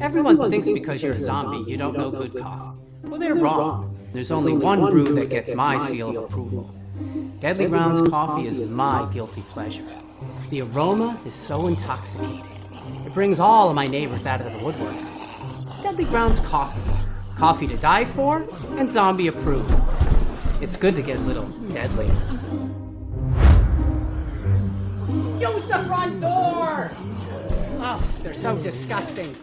Everyone thinks because you're a zombie, you don't know good coffee. Well, they're wrong. There's only one brew that gets my seal of approval. Deadly Grounds coffee is my guilty pleasure. The aroma is so intoxicating. It brings all of my neighbors out of the woodwork. Deadly Grounds coffee. Coffee to die for, and zombie approved. It's good to get a little deadly. Use the front door! Oh, they're so disgusting.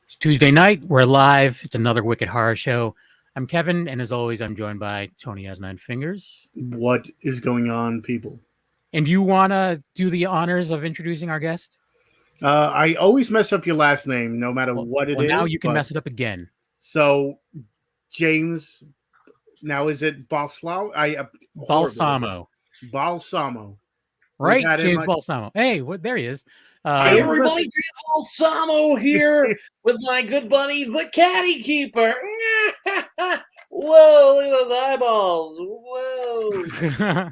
It's Tuesday night. We're live. It's another Wicked Horror Show. I'm Kevin, and as always, I'm joined by Tony Has Nine Fingers. What is going on, people? And do you want to do the honors of introducing our guest? I always mess up your last name, no matter what it is. Now you can mess it up again. So, James, now is it Balsamo? Balsamo. Balsamo. Right, James Balsamo. Hey, there he is. Hey, everybody, James Balsamo here with my good buddy, the Caddy Keeper. Whoa, look at those eyeballs. Whoa.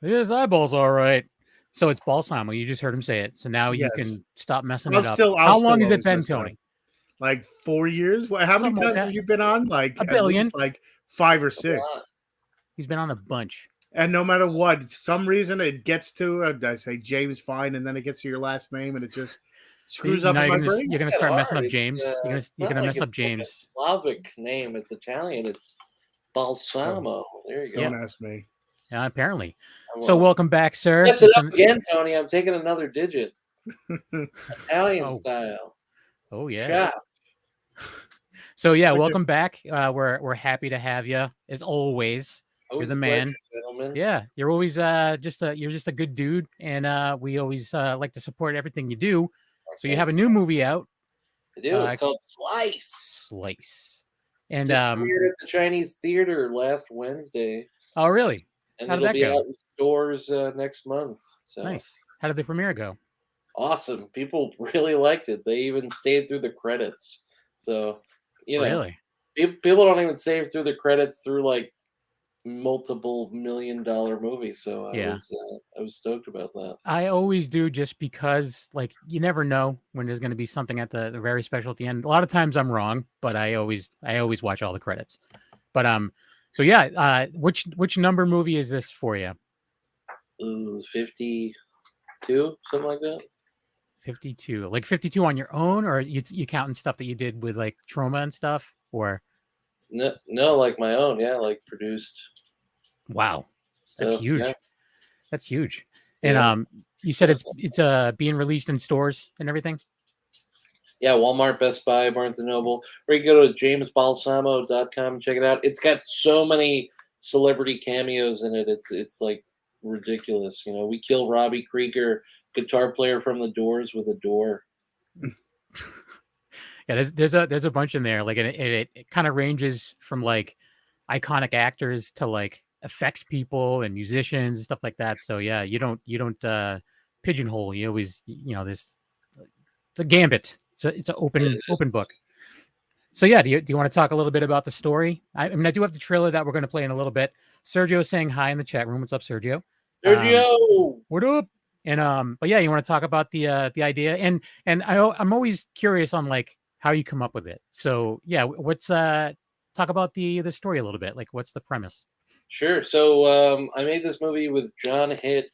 His eyeballs, all right. So it's Balsamo. You just heard him say it. So now you can stop messing it up. How long has it been, Tony? Like 4 years? How many times have you been on? Like a billion. Like 5 or 6. He's been on a bunch. And no matter what, some reason it gets to, I say James fine, and then it gets to your last name, and it just screws up my brain. You're going to start messing up James. You're going to mess up James. It's a Slavic name. It's Italian. It's Balsamo. There you go. Don't ask me. Yeah, apparently. So welcome back, sir. Mess it up again, Tony. I'm taking another digit. Italian style. Oh, yeah. Chop. So, yeah, welcome back. We're happy to have you, as always. You're the man. Pleasure, yeah, you're always just a good dude, and we always like to support everything you do. Okay. So you have a new movie out. I do. It's called Slice. And premiered at the Chinese Theater last Wednesday. Oh, really? And it'll be out in stores next month. So nice. How did the premiere go? Awesome. People really liked it. They even stayed through the credits. So really, people don't even stay through the credits through like multiple $1 million movies. So I was stoked about that. I always do, just because like you never know when there's going to be something at the very special at the end. A lot of times I'm wrong, but I always watch all the credits. But so yeah, which number movie is this for you? 52, something like that. 52, like 52 on your own, or you counting stuff that you did with like Trauma and stuff, or no, like my own, like produced. Wow, that's stuff, huge. Yeah. That's huge. And you said it's being released in stores and everything. Yeah, Walmart, Best Buy, Barnes & Noble. Or you can go to jamesbalsamo.com and check it out. It's got so many celebrity cameos in it. It's like ridiculous. We kill Robbie Krieger, guitar player from The Doors, with a door. Yeah, there's a bunch in there. Like it kind of ranges from like iconic actors to like effects people and musicians and stuff like that. So yeah, you don't pigeonhole. You always this the gambit. So it's an open book. So yeah, do you want to talk a little bit about the story? I mean, I do have the trailer that we're going to play in a little bit. Sergio's saying hi in the chat room. What's up, Sergio? Sergio, what up? And but yeah, you want to talk about the idea, and I'm always curious on like how you come up with it. So yeah, what's talk about the story a little bit. Like, what's the premise? Sure. So I made this movie with John Hitt.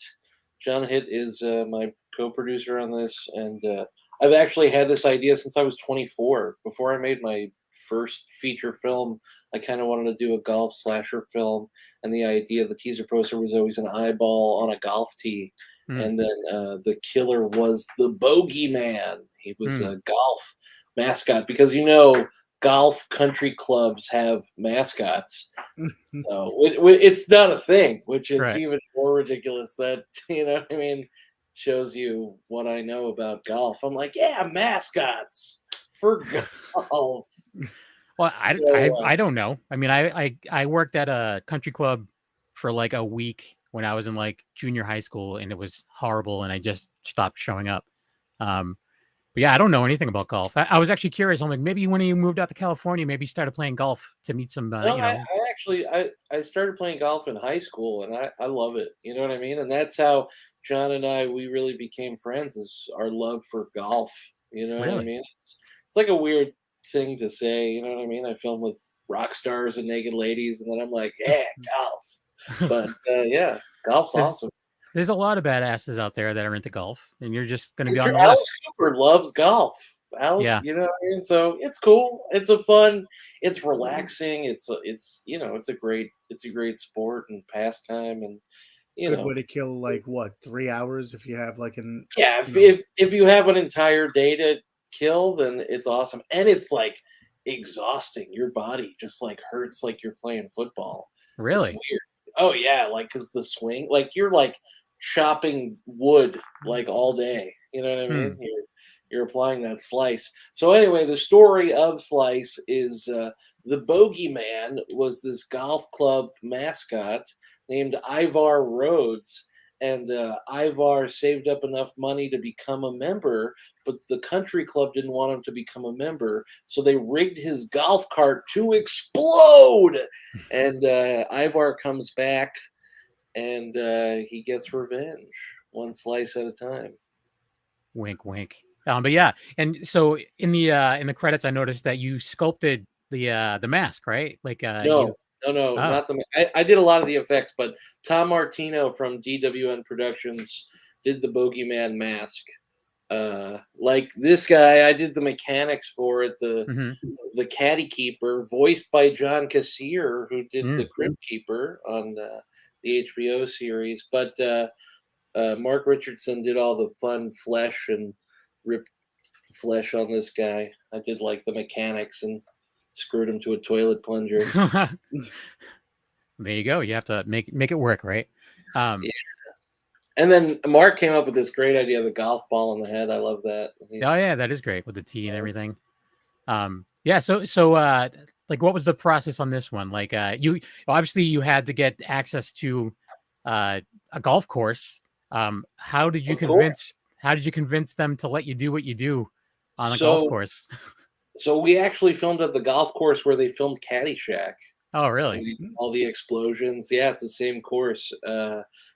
John Hitt is my co-producer on this, and I've actually had this idea since I was 24. Before I made my first feature film, I kind of wanted to do a golf slasher film, and the idea, the teaser poster was always an eyeball on a golf tee, and then the killer was the bogeyman. He was a golf mascot, because golf country clubs have mascots, so it's not a thing, which is even more ridiculous. That what I mean, shows you what I know about golf. I'm like, yeah, mascots for golf. Well, I don't know. I mean, I worked at a country club for like a week when I was in like junior high school, and it was horrible, and I just stopped showing up. But yeah, I don't know anything about golf. I was actually curious. I'm like, maybe when you moved out to California, maybe you started playing golf to meet some, No, I actually I started playing golf in high school, and I love it. You know what I mean? And that's how John and we really became friends, is our love for golf. You know what I Really? mean? It's like a weird thing to say. You know what I mean? I film with rock stars and naked ladies, and then I'm like, yeah, golf. But yeah, golf's There's awesome. there's a lot of badasses out there that are into golf, and you're just going to I'm be on sure the Alice list. Cooper loves golf. Alice, Yeah. you know what I mean? So it's cool. It's a fun. It's relaxing. It's you know it's a great sport and pastime, and you Good know way to kill like what 3 hours if you have like an yeah. you know If you have an entire day to kill, then it's awesome, and it's like exhausting. Your body just like hurts like you're playing football. It's Really? weird. Oh yeah, like because the swing, like you're like chopping wood like all day. You know what I Hmm. mean? You're applying that slice. So anyway, the story of Slice is the bogeyman was this golf club mascot named Ivar Rhodes. And Ivar saved up enough money to become a member, but the country club didn't want him to become a member. So they rigged his golf cart to explode. And Ivar comes back and he gets revenge, one slice at a time. Wink, wink. But yeah, and so in the credits, I noticed that you sculpted the mask, right? Like you. No, no, Oh, not the. I did a lot of the effects, but Tom Martino from DWN Productions did the Bogeyman mask. Like this guy, I did the mechanics for it. hmm The caddy keeper, voiced by John Cassier, who did the mm. Crypt Keeper on the HBO series. But Mark Richardson did all the fun flesh and ripped flesh on this guy. I did like the mechanics and screwed him to a toilet plunger. There you go. You have to make it work, right? Um, Yeah. And then Mark came up with this great idea of the golf ball in the head. I love that. oh yeah, that is great with the tea and everything. Yeah. So like, what was the process on this one? Like, you obviously you had to get access to a golf course. How did you Of course. convince them to let you do what you do on a golf So course? so we actually filmed at the golf course where they filmed Caddyshack. Oh, And really? all the explosions. Yeah, it's the same course.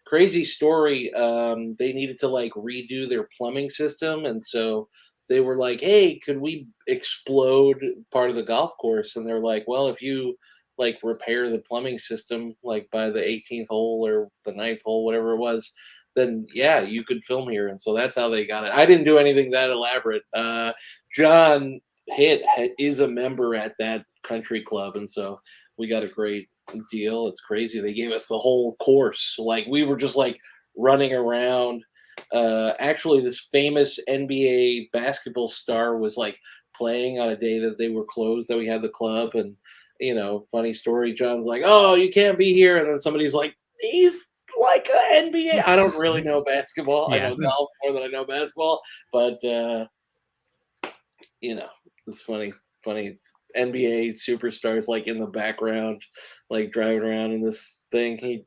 Crazy story. They needed to like redo their plumbing system, and so they were like, "Hey, could we explode part of the golf course?" And they're like, "Well, if you like repair the plumbing system like by the 18th hole or the ninth hole, whatever it was, then yeah, you could film here." And so that's how they got it. I didn't do anything that elaborate. John is a member at that country club, and so we got a great deal. It's crazy. They gave us the whole course. Like we were just like running around. Actually, this famous NBA basketball star was like playing on a day that they were closed, that we had the club. And, you know, funny story. John's like, "Oh, you can't be here." And then somebody's like, "He's like an NBA." I don't really know basketball. I Yeah. know golf more than I know basketball. But, you know, it's funny. NBA superstars like in the background, like driving around in this thing. He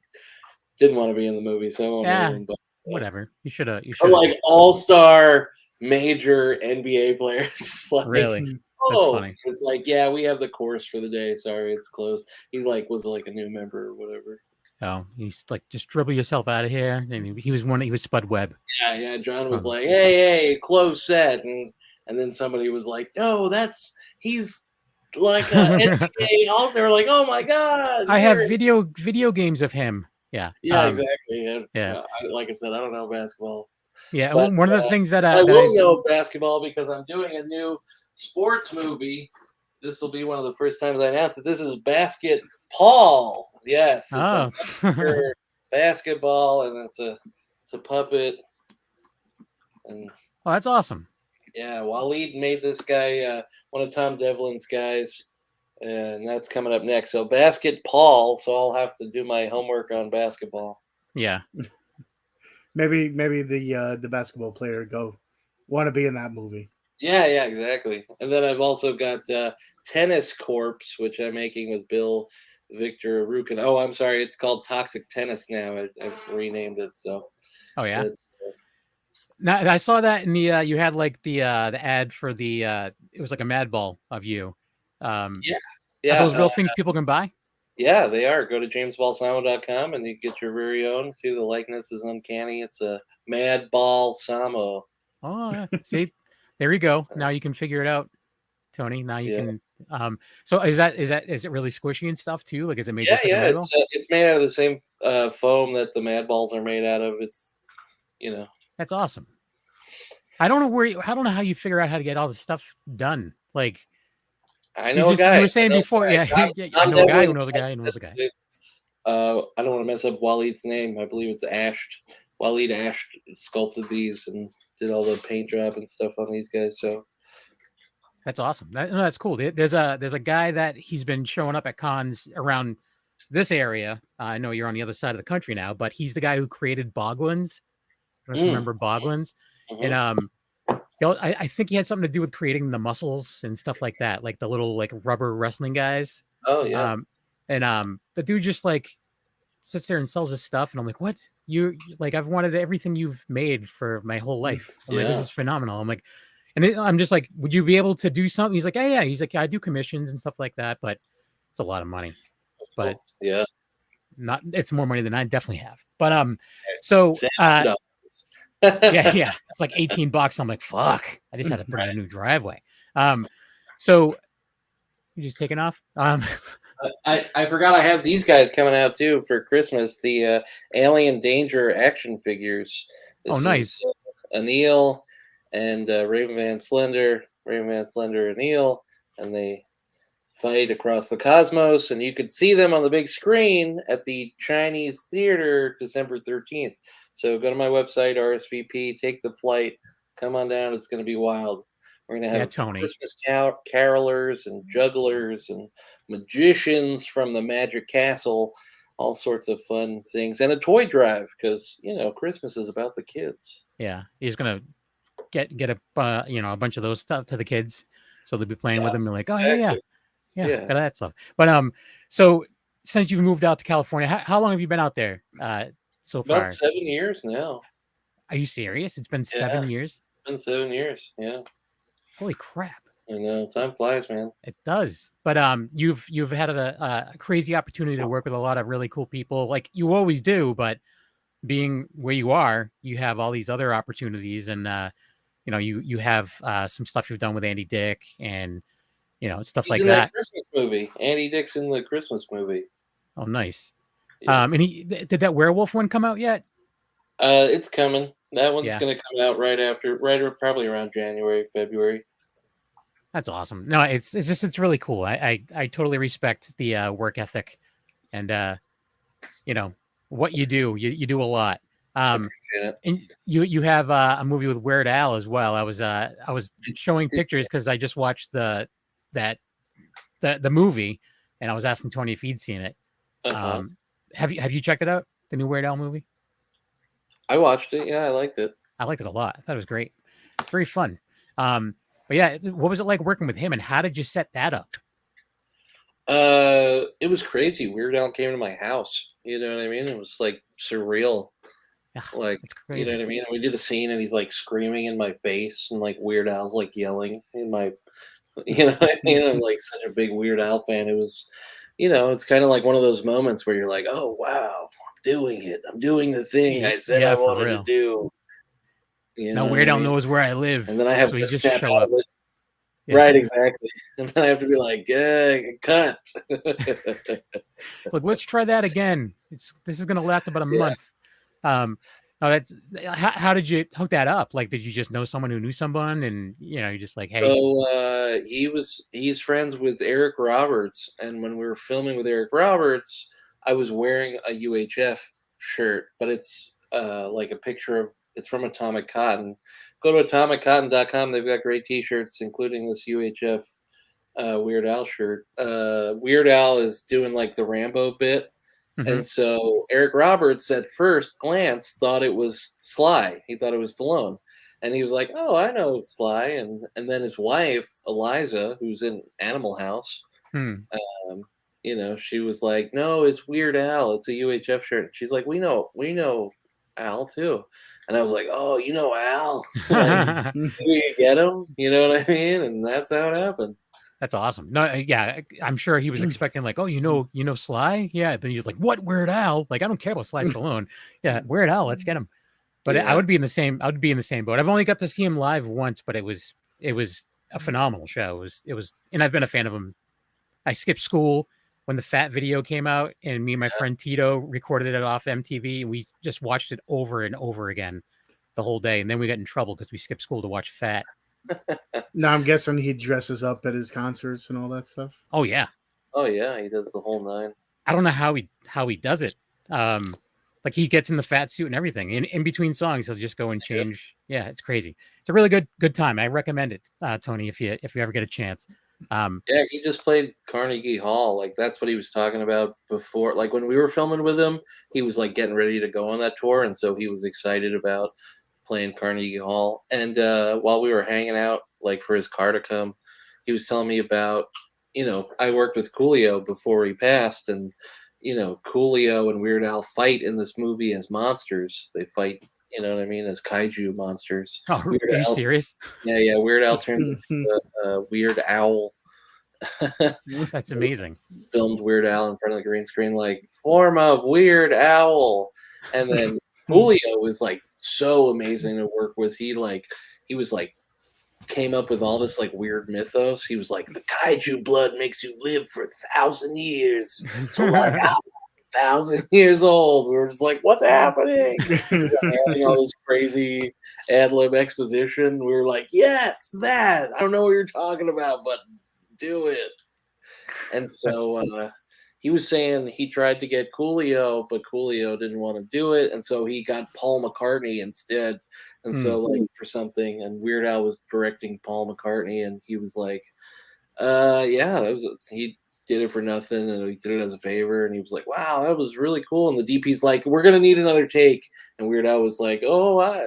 didn't want to be in the movie, so I won't name Yeah. him. But Whatever. You should have. You or should have. like all-star major NBA players, like Really. That's oh, funny. it's like yeah, we have the course for the day. Sorry, it's closed. He like was like a new member or whatever. Oh, he's like, just dribble yourself out of here. And he was one. He was Spud Webb. Yeah. John was Um, like, hey, close set, and then somebody was like, no, he's like a NBA. They were like, oh my god, I have video games of him. Yeah. yeah, exactly. Yeah. Like I said, I don't know basketball, Yeah. but One of the things that I that I will know basketball because I'm doing a new sports movie. This will be one of the first times I announce it. This is Basket Paul. Yes, it's a oh. basketball, and it's a puppet. And Oh, that's awesome. yeah, Waleed made this guy one of Tom Devlin's guys, and that's coming up next. So Basket Paul. So I'll have to do my homework on basketball. Yeah. maybe the basketball player want to be in that movie. Yeah, exactly. And then I've also got Tennis Corpse, which I'm making with Bill Victor Rukin. Oh, I'm sorry, it's called Toxic Tennis now. I've renamed it. So Oh yeah. it's Now, I saw that in the you had like the ad for the it was like a mad ball of you. Yeah, Are yeah, those real things people can buy? yeah. They are. Go to jamesbalsamo.com and you get your very own. See, the likeness is uncanny. It's a Mad Balsamo. Oh, yeah. See, there you go. Now you can figure it out, Tony. Now you Yeah. can. So is it really squishy and stuff too? Like, is it made Yeah, just like a yeah. mad ball? It's made out of the same foam that the Mad Balls are made out of. It's you know. That's awesome. I don't know I don't know how you figure out how to get all this stuff done. Like, I know a guy. you were saying I know a before, guy. yeah, Tom, yeah, I Tom know a guy who Devlin knows a guy who knows a guy. I don't want to mess up Waleed's name. I believe it's Ash. Waleed Ash sculpted these and did all the paint job and stuff on these guys. So That's awesome. That's cool. There's a guy that he's been showing up at cons around this area. I know you're on the other side of the country now, but he's the guy who created Boglins. I don't know if you remember Boglins. mhm. And I think he had something to do with creating the muscles and stuff like that, like the little like rubber wrestling guys. Oh yeah, And the dude just like sits there and sells his stuff, and I'm like, what? You like I've wanted everything you've made for my whole life. I'm like, this yeah. is phenomenal. I'm like, I'm just like, would you be able to do something? He's like, yeah. He's like, yeah, I do commissions and stuff like that, but it's a lot of money. But Cool. Yeah. it's more money than I definitely have. But so $7. yeah, it's like $18. I'm like, fuck, I just had to put in a new driveway. So you just taking off? I forgot I have these guys coming out too for Christmas. The Alien Danger action figures. Oh, This nice. is, Anil and Raven Van Slender, Anil, and they fight across the cosmos. And you could see them on the big screen at the Chinese Theater December 13th. So go to my website, RSVP, take the flight, come on down. It's going to be wild. We're going to have Tony. Christmas carolers and jugglers and magicians from the Magic Castle, all sorts of fun things, and a toy drive because Christmas is about the kids. Yeah, he's gonna get a a bunch of those stuff to the kids, so they'll be playing with them. They're like, oh yeah, got that stuff. But so since you've moved out to California, how long have you been out there so far? About 7 years now. Are you serious? It's been 7 years. It's been 7 years. Yeah. Holy crap! I know, time flies, man. It does. But you've had a crazy opportunity to work with a lot of really cool people, like you always do. But being where you are, you have all these other opportunities, and you have some stuff you've done with Andy Dick, and stuff He's like in that. Christmas movie. Andy Dick's in the Christmas movie. Oh, nice. Yeah. And did that werewolf one come out yet? It's coming. That one's Yeah. gonna come out probably around January, February. That's awesome. No, it's really cool. I totally respect the work ethic, and what you do. You do a lot. I appreciate it. And you have a movie with Weird Al as well. I was showing pictures because I just watched the movie, and I was asking Tony if he'd seen it. Uh-huh. Have you checked it out? The new Weird Al movie? I watched it. Yeah, I liked it. I liked it a lot. I thought it was great. Very fun. But yeah, what was it like working with him, and how did you set that up? It was crazy. Weird Al came to my house. You know what I mean? It was like surreal. Yeah, Like, it's crazy. you know what I mean? And we did a scene, and he's like screaming in my face, and like Weird Al's like yelling in my, you know what I mean? I'm like such a big Weird Al fan. It was, it's kind of like one of those moments where you're like, oh wow, I'm doing it. I'm doing the thing I said I for wanted real. to do. Now Weird Al knows where I live, and then I have so to he just snap show out up. of it. Yeah. Right, exactly. And then I have to be like, cut. Look, let's try that again. This is going to last about a month. No, that's how did you hook that up? Like, did you just know someone who knew someone, and you're just like, hey? So he's friends with Eric Roberts, and when we were filming with Eric Roberts, I was wearing a UHF shirt, but it's like a picture of. It's from Atomic Cotton. Go to atomiccotton.com. They've got great T-shirts, including this UHF Weird Al shirt. Weird Al is doing like the Rambo bit, and so Eric Roberts at first glance thought it was Sly. He thought it was Stallone, and he was like, "Oh, I know Sly." And then his wife Eliza, who's in Animal House, she was like, "No, it's Weird Al. It's a UHF shirt." She's like, "We know Al too. And I was like, oh, you know Al, like we get him, you know what I mean? And that's how it happened. That's awesome. No, yeah, I'm sure he was expecting like, oh, you know Sly, yeah. But he was like, what, Weird Al? Like, I don't care about Sly Stallone. Yeah, Weird Al, let's get him. But I Yeah. would be in the same. I would be in the same boat. I've only got to see him live once, but it was a phenomenal show. It was, and I've been a fan of him. I skipped school when the Fat video came out, and me and my friend Tito recorded it off MTV, and we just watched it over and over again the whole day. And then we got in trouble because we skipped school to watch Fat. Now I'm guessing he dresses up at his concerts and all that stuff. Oh yeah, Oh yeah, he does the whole nine. I don't know how he does it. Like he gets in the fat suit and everything. In between songs, he'll just go and change. Yeah, it's crazy. It's a really good time. I recommend it, Tony, if you ever get a chance. Yeah, he just played Carnegie Hall. Like that's what he was talking about before. Like when we were filming with him, he was like getting ready to go on that tour, and so he was excited about playing Carnegie Hall. And while we were hanging out, like for his car to come, he was telling me about, I worked with Coolio before he passed, and Coolio and Weird Al fight in this movie as monsters. They fight, you know what I mean, as kaiju monsters. Oh, Weird are you Al, serious? yeah. Weird Al turns into a weird owl. That's amazing. Filmed Weird Al in front of the green screen, like form of Weird Owl, and then Julio was like so amazing to work with. He was like came up with all this like weird mythos. He was like, the kaiju blood makes you live for 1,000 years. So like I'm 1,000 years old. We were just like, what's happening? Having all this crazy ad lib exposition. We were like, yes, that. I don't know what you're talking about, but do it. And so he was saying he tried to get Coolio, but Coolio didn't want to do it, and so he got Paul McCartney instead. And so like for something, and Weird Al was directing Paul McCartney, and he was like, yeah, he did it for nothing, and he did it as a favor, and he was like, wow, that was really cool. And the DP's like, we're gonna need another take, and Weird Al was like, oh, I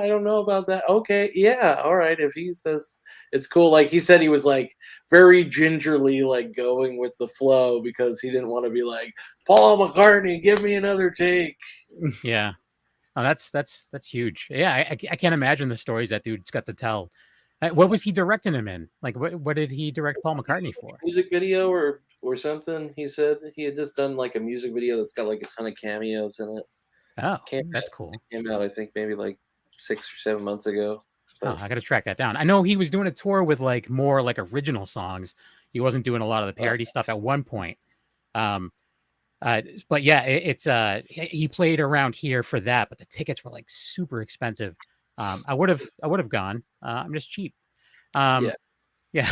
don't know about that. Okay, yeah, all right, if he says it's cool. Like he said, he was like very gingerly like going with the flow because he didn't want to be like, Paul McCartney, give me another take. Yeah. Oh, that's huge. Yeah, I can't imagine the stories that dude's got to tell. What was he directing him in? Like, what did he direct Paul McCartney for? Music video or something. He said he had just done like a music video that's got like a ton of cameos in it. Oh, that's cool. Came out, I think, maybe like 6 or 7 months ago. Oh, I got to track that down. I know he was doing a tour with like more like original songs. He wasn't doing a lot of the parody stuff at one point. But yeah, he played around here for that, but the tickets were like super expensive. I would have gone. I'm just cheap. Yeah.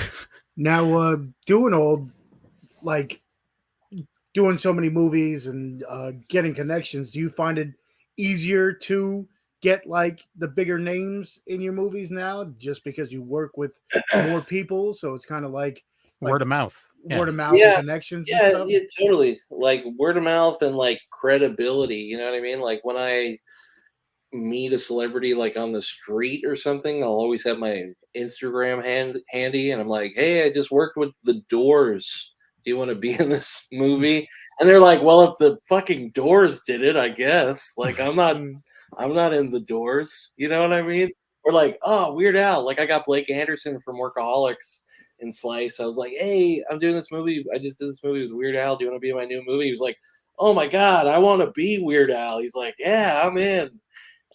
Now, doing so many movies and getting connections, do you find it easier to get like the bigger names in your movies now just because you work with more people? So it's kind of like word of mouth. Word of mouth and connections. Yeah, totally. Like word of mouth and like credibility. You know what I mean? Like when I meet a celebrity like on the street or something, I'll always have my Instagram handy, and I'm like, hey, I just worked with the Doors. Do you want to be in this movie? And they're like, well, if the fucking Doors did it, I guess. Like I'm not in the Doors. You know what I mean? Or like, oh, Weird Al. Like I got Blake Anderson from Workaholics in Slice. I was like, hey, I'm doing this movie. I just did this movie with Weird Al. Do you want to be in my new movie? He was like, oh my God, I want to be Weird Al. He's like, yeah, I'm in.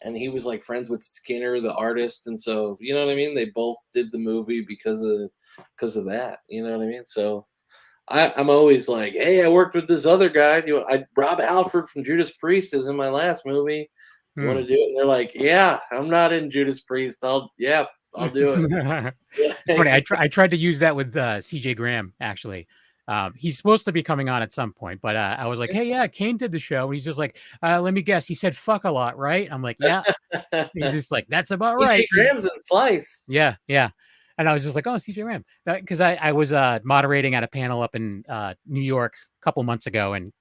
And he was like friends with Skinner, the artist. And so, you know what I mean? They both did the movie because of that. You know what I mean? So I'm always like, hey, I worked with this other guy. Rob Halford from Judas Priest is in my last movie. You want to do it? And they're like, yeah, I'm not in Judas Priest. I'll do it. Funny, I tried to use that with CJ Graham, actually. He's supposed to be coming on at some point, but I was like, hey, yeah, Kane did the show. And he's just like, let me guess. He said fuck a lot, right? I'm like, yeah. He's just like, that's about right. CJ Graham's in Slice. Yeah. And I was just like, oh, CJ Graham. Because I was moderating at a panel up in New York a couple months ago, and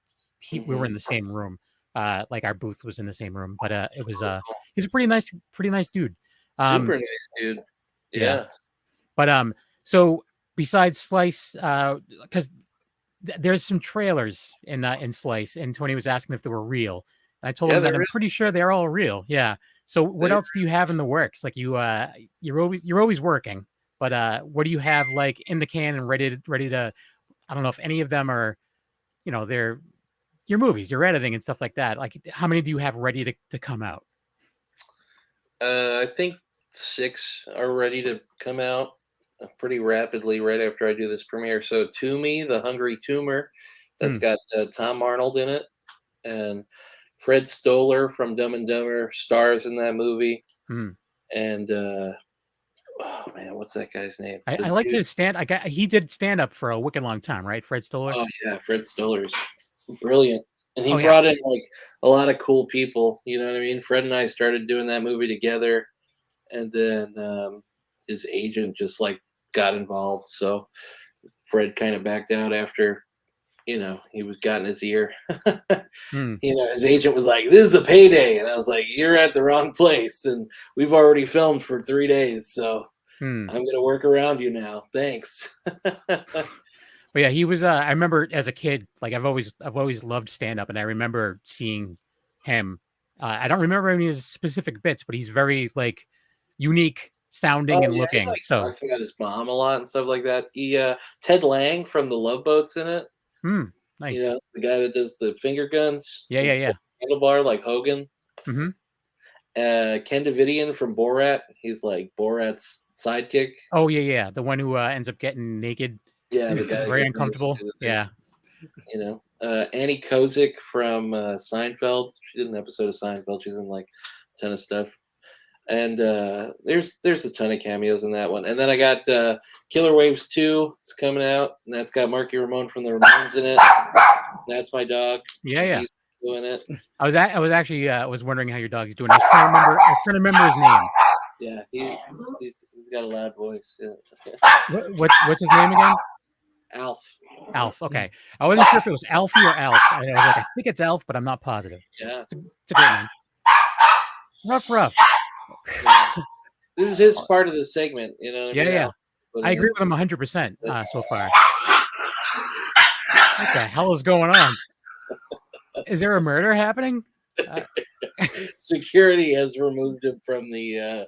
we were in the same room. Like our booth was in the same room, but it was he's a pretty nice dude. Super nice dude. Yeah. But so besides Slice, because there's some trailers in Slice, and Tony was asking if they were real. I told Yeah, him that there I'm is. pretty sure they're all real. Yeah. So what There- else do you have in the works? Like you're always working, but what do you have like in the can and ready to? I don't know if any of them are, they're your movies, your editing and stuff like that. Like how many do you have ready to come out? I think 6 are ready to come out pretty rapidly right after I do this premiere. So Toomey, the Hungry Tumor, that's Hmm. got Tom Arnold in it, and Fred Stoller from Dumb and Dumber stars in that movie. Hmm. And oh man, what's that guy's name? I The liked dude. his he did stand up for a wicked long time, right? Fred Stoller. Oh yeah, Fred Stoller's brilliant, and he Oh yeah. brought in like a lot of cool people. You know what I mean? Fred and I started doing that movie together, and then his agent just like got involved. So Fred kind of backed out after he was got in his ear. Hmm. His agent was like, "This is a payday," and I was like, "You're at the wrong place, and we've already filmed for 3 days, so Hmm. I'm gonna work around you now. Thanks." But yeah, he was. I remember as a kid, like I've always loved stand up, and I remember seeing him. I don't remember any of his specific bits, but he's very like unique sounding Oh and yeah, he looking. like So, talks about his mom a lot and stuff like that. He Ted Lang from the Love Boat's in it. nice. The guy that does the finger guns. Yeah, yeah, yeah. Handlebar like Hogan. Hmm. Ken Davidian from Borat. He's like Borat's sidekick. Oh yeah, yeah. The one who ends up getting naked, Yeah, the guy that very goes uncomfortable. into the thing. Yeah. Annie Kozik from Seinfeld. She did an episode of Seinfeld. She's in like a ton of stuff. And there's a ton of cameos in that one. And then I got Killer Waves 2. It's coming out, and that's got Marky Ramone from the Ramones in it. That's my dog. Yeah, yeah. He's doing it. I was actually was wondering how your dog's doing. I was trying to remember his name. Yeah, he's got a loud voice. Yeah. What's his name again? Alf. Alf. Okay, I wasn't sure if it was Alfie or Alf. I was like, I think it's Alf, but I'm not positive. Yeah. It's a great name. Rough. Yeah. This is his part of the segment, you know what I Yeah, mean? yeah. Alf, but I agree it's- with him 100% so far. What the hell is going on? Is there a murder happening? Security has removed him from the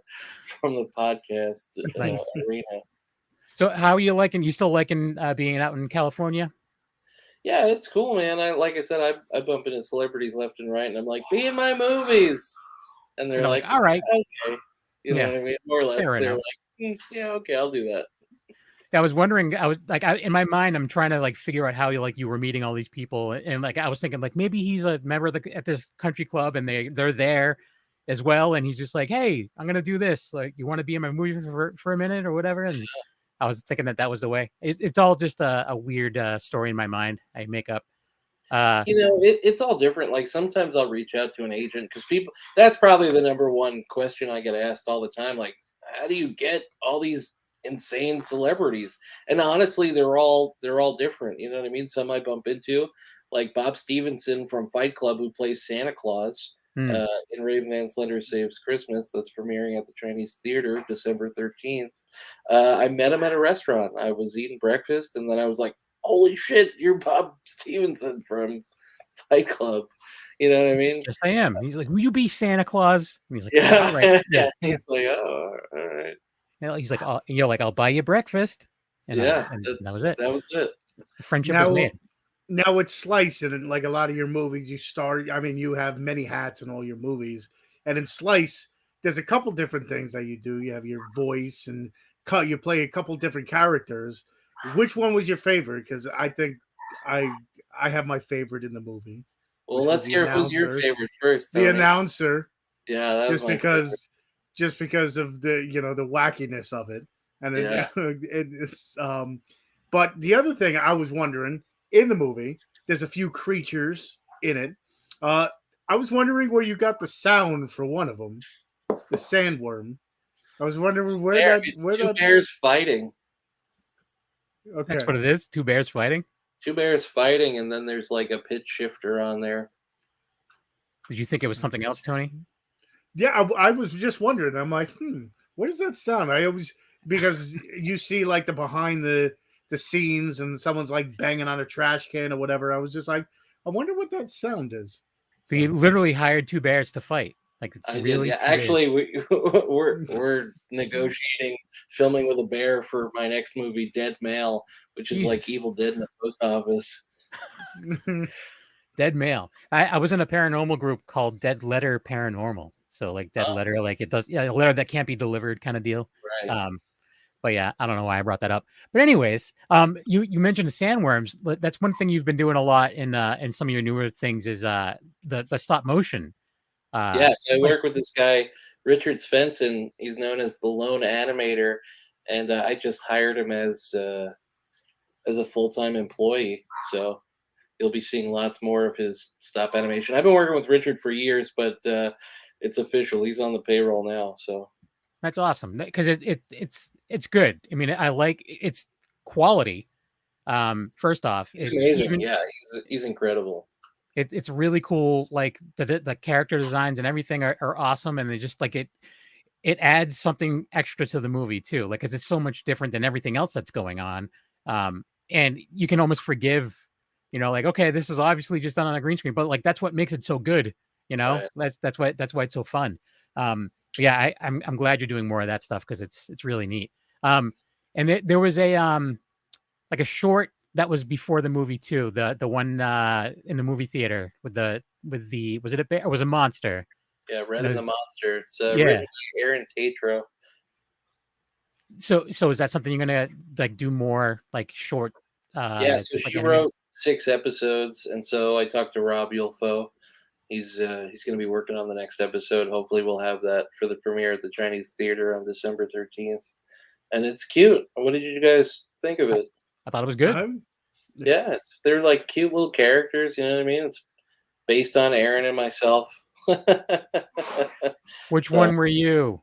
podcast Nice. arena. So how are you liking? You still liking being out in California? Yeah, it's cool, man. Like I said, I bump into celebrities left and right, and I'm like, be in my movies, and they're You're like, all right. okay, you know Yeah. what I mean? More or less, Fair they're enough. like, yeah, okay, I'll do that. I was wondering. I was like, in my mind, I'm trying to like figure out how you were meeting all these people, and like I was thinking like maybe he's a member of at this country club, and they're there as well, and he's just like, hey, I'm gonna do this. Like, you want to be in my movie for a minute or whatever? And I was thinking that was the way. It's all just a weird story in my mind I make up. It's all different. Like sometimes I'll reach out to an agent because that's probably the number one question I get asked all the time. Like, how do you get all these insane celebrities? And honestly, they're all different. You know what I mean? Some I bump into, like Bob Stevenson from Fight Club, who plays Santa Claus in Raven Van Slender Saves Christmas. That's premiering at the Chinese Theater December 13th. I met him at a restaurant. I was eating breakfast, and then I was like, holy shit, you're Bob Stevenson from Fight Club. You know what I mean? Yes, I am. He's like, will you be Santa Claus? And he's like, Yeah. all right. Yeah. He's like, oh, all right. He's like, I'll buy you breakfast. And that was it. That was it. The friendship was made. Now it's Slice, and like a lot of your movies, you have many hats in all your movies. And in Slice, there's a couple different things that you do. You have your voice and you play a couple different characters. Which one was your favorite? Because I think I have my favorite in the movie. Well, let's hear who's your favorite first. Tony. The announcer. Yeah, that was just because of the the wackiness of it. And it's but the other thing I was wondering, in the movie, there's a few creatures in it. I was wondering where you got the sound for one of them, the sandworm. I was wondering where two bears fighting. Okay. That's what it is. 2 bears fighting. 2 bears fighting, and then there's like a pitch shifter on there. Did you think it was something else, Tony? Yeah, I was just wondering. I'm like, what does that sound? I always, because you see like the behind the scenes and someone's like banging on a trash can or whatever. I was just like, I wonder what that sound is. We literally hired 2 bears to fight. Like it's I did, really yeah. 2 bears. Actually, we're negotiating filming with a bear for my next movie, Dead Male, which is like Jesus. Evil Dead in the post office. Dead Mail. I was in a paranormal group called Dead Letter Paranormal. So like dead Oh. letter, like it does, yeah, a letter that can't be delivered kind of deal. Right. But yeah, I don't know why I brought that up. But anyways, you mentioned the sandworms. That's one thing you've been doing a lot in some of your newer things is the stop motion. Yes, I work with this guy, Richard Svensson. He's known as the lone animator, and I just hired him as a full-time employee. So you'll be seeing lots more of his stop animation. I've been working with Richard for years, but it's official. He's on the payroll now. So that's awesome because it's good. I mean, I like it's quality. First off, he's amazing. Yeah, he's incredible. It's really cool. Like the character designs and everything are awesome, and they just like it adds something extra to the movie too. Like, because it's so much different than everything else that's going on. And you can almost forgive, like, okay, this is obviously just done on a green screen, but like that's what makes it so good. Right. That's why it's so fun. Yeah, I'm glad you're doing more of that stuff because it's really neat. And there was a like a short that was before the movie too. The one in the movie theater with the was it a bear or was it a monster? Yeah, Red and the Monster. It's written by Aaron Tatro. So is that something you're gonna like do more like short? Yeah, so like she wrote 6 episodes, and so I talked to Rob Yulfo. He's going to be working on the next episode. Hopefully, we'll have that for the premiere at the Chinese Theater on December 13th. And it's cute. What did you guys think of it? I thought it was good. Yeah, they're like cute little characters. You know what I mean? It's based on Aaron and myself. Which one were you?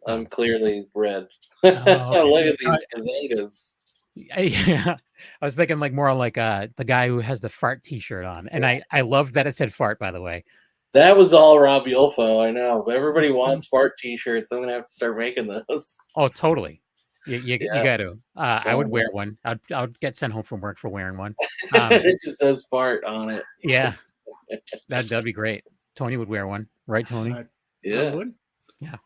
I'm clearly Red. Oh, okay. Look at these gazangas. Yeah, I was thinking like more like the guy who has the fart T-shirt on, and I love that it said fart. By the way, that was all Rob Yulfo. I know, but everybody wants fart T-shirts. I'm gonna have to start making those. Oh, totally. You got to. I would wear one. I would get sent home from work for wearing one. It just says fart on it. Yeah, that'd be great. Tony would wear one, right, Tony? Yeah. Yeah.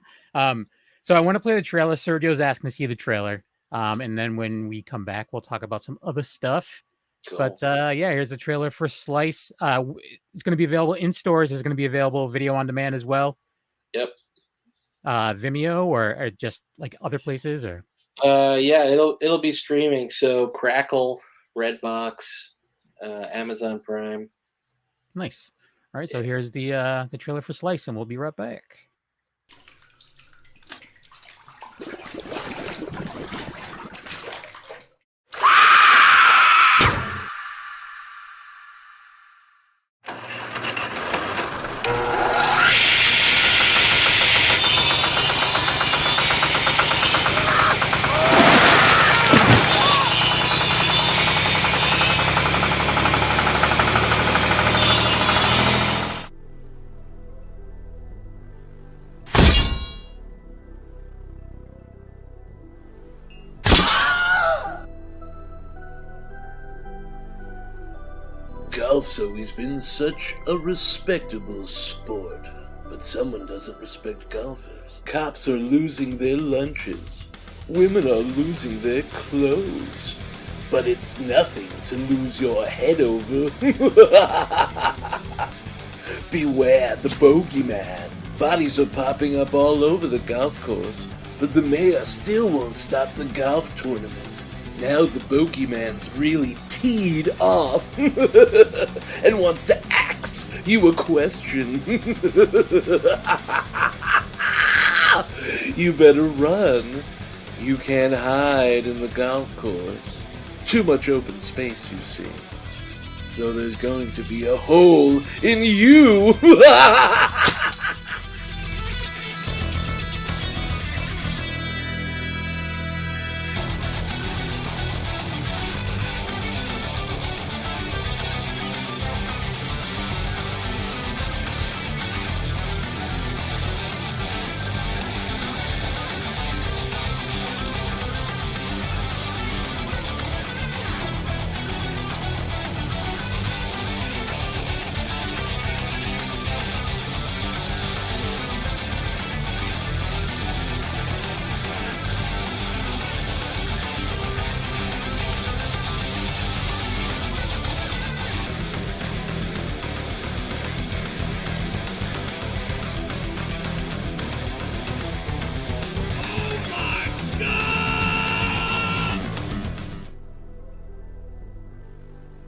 So I want to play the trailer. Sergio's asking to see the trailer. And then when we come back, we'll talk about some other stuff. Cool. But yeah, here's the trailer for Slice. It's going to be available in stores. It's going to be available video on demand as well. Yep. Vimeo or just like other places or. Yeah, it'll be streaming. So Crackle, Redbox, Amazon Prime. Nice. All right, so here's the trailer for Slice, and we'll be right back. Golf's always been such a respectable sport, but someone doesn't respect golfers. Cops are losing their lunches. Women are losing their clothes. But it's nothing to lose your head over. Beware the bogeyman. Bodies are popping up all over the golf course, but the mayor still won't stop the golf tournament. Now the bogeyman's really teed off and wants to ask you a question. You better run. You can't hide in the golf course. Too much open space, you see. So there's going to be a hole in you.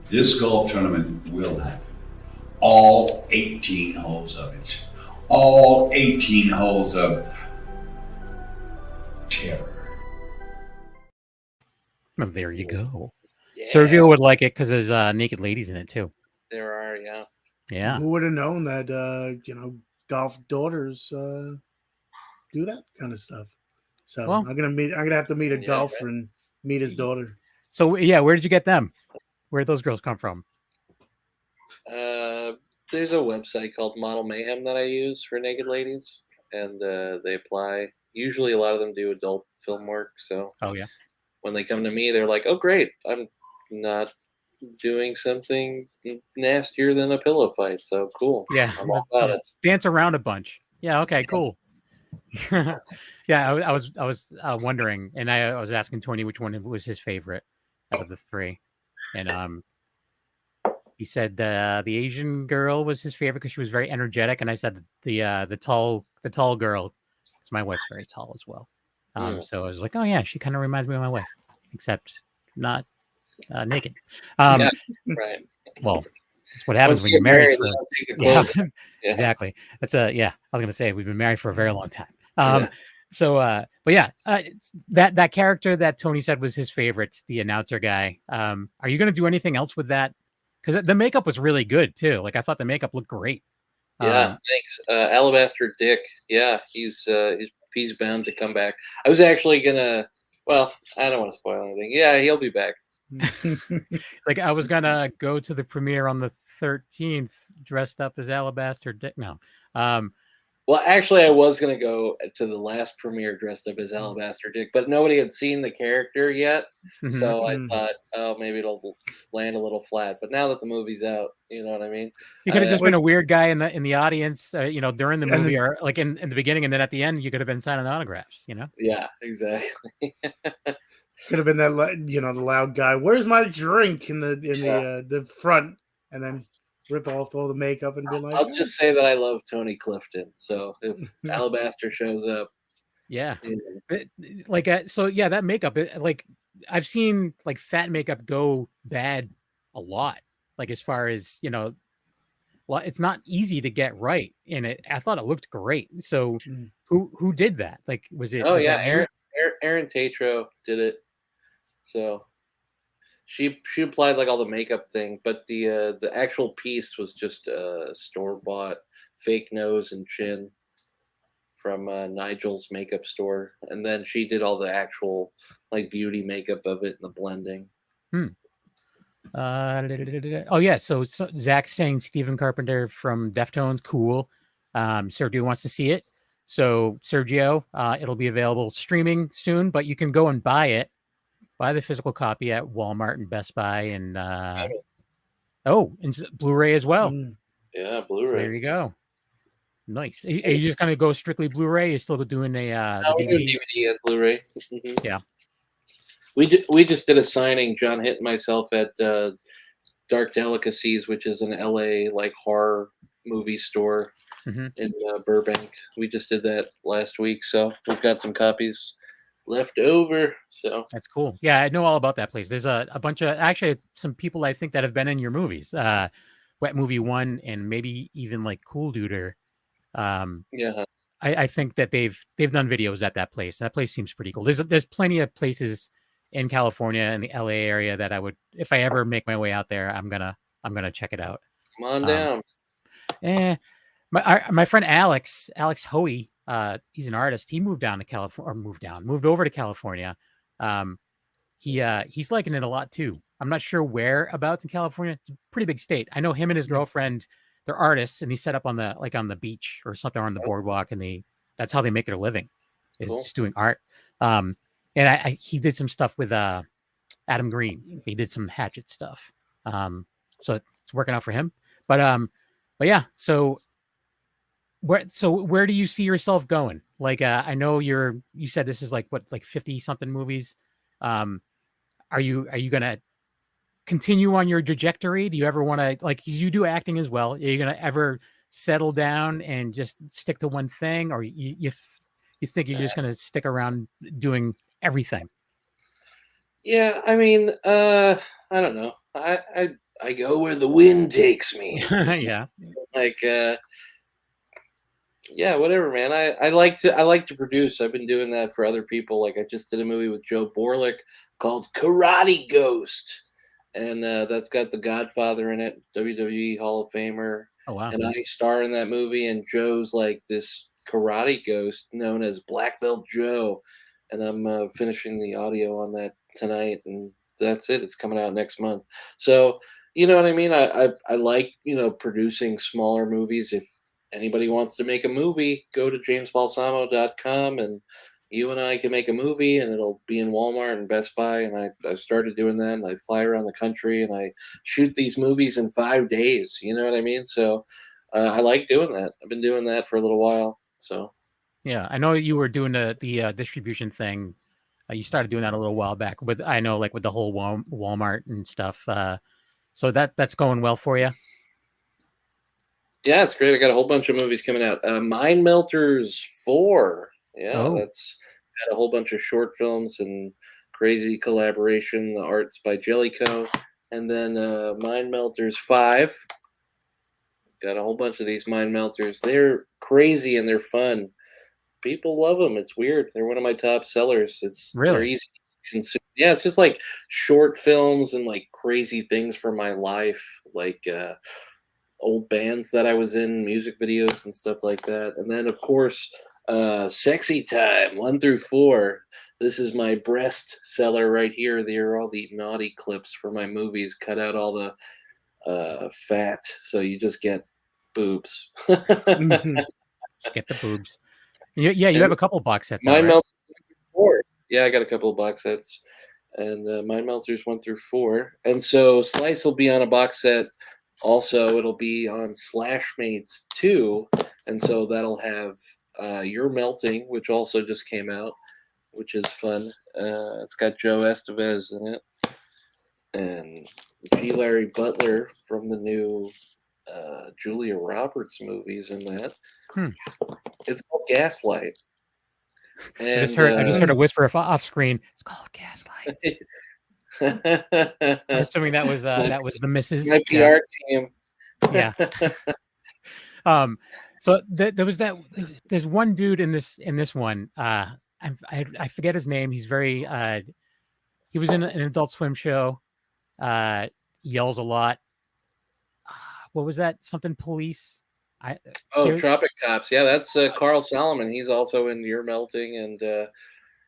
This golf tournament will happen. All 18 holes of it. All 18 holes of terror. Well, there you go. Yeah, Sergio would like it because there's naked ladies in it too. there are, yeah. Yeah. Who would have known that golf daughters do that kind of stuff? So Well- I'm gonna have to meet a Yeah, golfer and meet his daughter. So yeah, where did you get them? Where did those girls come from? There's a website called Model Mayhem that I use for naked ladies, and they apply. Usually, a lot of them do adult film work. So Oh yeah. when they come to me, they're like, "Oh, great! I'm not doing something nastier than a pillow fight. So cool. Yeah. I'm all about it." Dance around a bunch. Yeah. Okay. Cool. Yeah. I was wondering, and I was asking Tony which one was his favorite out of the three, and he said the Asian girl was his favorite because she was very energetic, and I said the tall girl, because my wife's very tall as well. So I was like, oh yeah, she kind of reminds me of my wife, except not naked. Yeah, right. Well, that's what happens Once when you you're married. they For, don't take the yeah, clothes off. Yeah. exactly. That's yeah. I was gonna say we've been married for a very long time. Yeah. So, but yeah, that character that Tony said was his favorite, the announcer guy. Are you gonna do anything else with that? Because the makeup was really good too. Like I thought the makeup looked great. Yeah, thanks. Alabaster Dick. Yeah, he's bound to come back. I was actually gonna. Well, I don't want to spoil anything. Yeah, he'll be back. Like I was gonna go to the premiere on the 13th dressed up as Alabaster Dick. No. Well, actually, I was gonna go to the last premiere dressed up as Alabaster Dick, but nobody had seen the character yet, so I thought, oh, maybe it'll land a little flat. But now that the movie's out, you know what I mean. You could have just been a weird guy in the audience, during the movie, or like in the beginning, and then at the end, you could have been signing autographs. Yeah, exactly. Could have been that the loud guy. Where's my drink in the front, and then rip off all the makeup and be like, I'll just say that I love Tony Clifton. So if Alabaster shows up, yeah, so yeah, that makeup, like I've seen like fat makeup go bad a lot. Like as far as well, it's not easy to get right in it. I thought it looked great. So who did that? Like was it? Oh was yeah, that Aaron Tatro did it. So she applied like all the makeup thing, but the actual piece was just a store-bought fake nose and chin from Nigel's makeup store, and then she did all the actual like beauty makeup of it and the blending. Oh yeah, so Zach's saying Stephen Carpenter from Deftones, cool. Sergio wants to see it. So Sergio, it'll be available streaming soon, but you can go and buy the physical copy at Walmart and Best Buy, and and Blu-ray as well. Yeah, So Blu-ray. there you go. Nice. Are you just gonna go strictly Blu-ray? You're still doing a we're doing DVD? DVD and Blu-ray. Yeah. We just did a signing, John Hitt and myself, at Dark Delicacies, which is an LA like horror movie store in Burbank. We just did that last week, so we've got some copies left over. So That's cool. Yeah, I know all about that place. There's a bunch of actually some people I think that have been in your movies. Wet Movie 1 and maybe even like Cool Duder. yeah. I think that they've done videos at that place. That place seems pretty cool. There's plenty of places in California and the LA area that I would, if I ever make my way out there, I'm gonna check it out. Come on down. My friend Alex Hoey, he's an artist. He moved down to California, or moved over to California. He's liking it a lot too. I'm not sure whereabouts in California. It's a pretty big state. I know him and his girlfriend, they're artists, and he set up on the beach or something on the boardwalk, and that's how they make their living, is just doing art. And he did some stuff with Adam Green. He did some Hatchet stuff. So it's working out for him. But yeah. So where do you see yourself going? Like I know you said this is like 50 something movies. Are you gonna continue on your trajectory? Do you ever want to, like, you do acting as well? Are you gonna ever settle down and just stick to one thing, or you think you're just gonna stick around doing everything? Yeah, I mean, I don't know. I go where the wind takes me. Yeah. Like, yeah, whatever, man. I like to produce. I've been doing that for other people. Like I just did a movie with Joe Borlick called Karate Ghost, and that's got The Godfather in it, WWE Hall of Famer, Oh wow. and I star in that movie. And Joe's like this karate ghost known as Black Belt Joe, and I'm finishing the audio on that tonight, and that's it. It's coming out next month. So you know what I mean. I like producing smaller movies. If anybody wants to make a movie, go to jamesbalsamo.com and you and I can make a movie and it'll be in Walmart and Best Buy. And I started doing that and I fly around the country and I shoot these movies in 5 days. You know what I mean? So I like doing that. I've been doing that for a little while. So Yeah, I know you were doing the distribution thing. You started doing that a little while back with, I know, like with the whole Walmart and stuff. So that's going well for you. yeah, it's great. I got a whole bunch of movies coming out. Mind Melters 4. Yeah, Oh, that's got a whole bunch of short films and crazy collaboration. The art's by Jellicoe. And then Mind Melters 5. Got a whole bunch of these Mind Melters. They're crazy and they're fun. People love them. It's weird. They're one of my top sellers. They're really? easy to consume. Yeah, it's just like short films and like crazy things from my life, like old bands that I was in, music videos and stuff like that. And then of course, Sexy Time 1 through 4. This is my breast seller right here. They are all the naughty clips for my movies. Cut out all the fat, so you just get boobs. Mhm. Just get the boobs. Yeah, you And have a couple box sets out, Mind right? Melters 1 through 4. Yeah, I got a couple of box sets, and Mind Melters 1 through 4. And so Slice will be on a box set. Also, it'll be on Slashmates 2, and so that'll have You're Melting, which also just came out, which is fun. It's got Joe Estevez in it, and G. Larry Butler from the new Julia Roberts movies in that. Hmm. It's called Gaslight. I just And heard a whisper off screen. It's called Gaslight. I'm assuming that was It's the missus. my Yeah. PR team. Yeah. So there was that. There's one dude in this one. I forget his name. He's very. He was in an Adult Swim show. Yells a lot. What was that? Something police. Oh, There- Tropic Cops. Yeah, that's Carl Solomon. He's also in You're Melting, and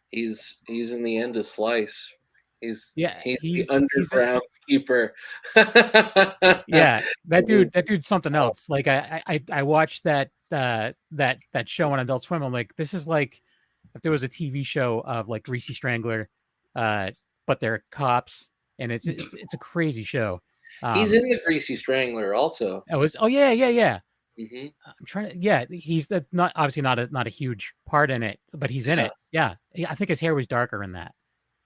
he's in the end of Slice. He's yeah, he's the he's underground keeper. yeah, This is- that dude's something else. Like I watched that show on Adult Swim. I'm like, this is like if there was a TV show of like Greasy Strangler, but they're cops, and it's a crazy show. he's in the Greasy Strangler also. Oh yeah. Hmm. I'm trying to, yeah, he's not obviously not a huge part in it, but he's in Yeah. it. Yeah, I think his hair was darker in that.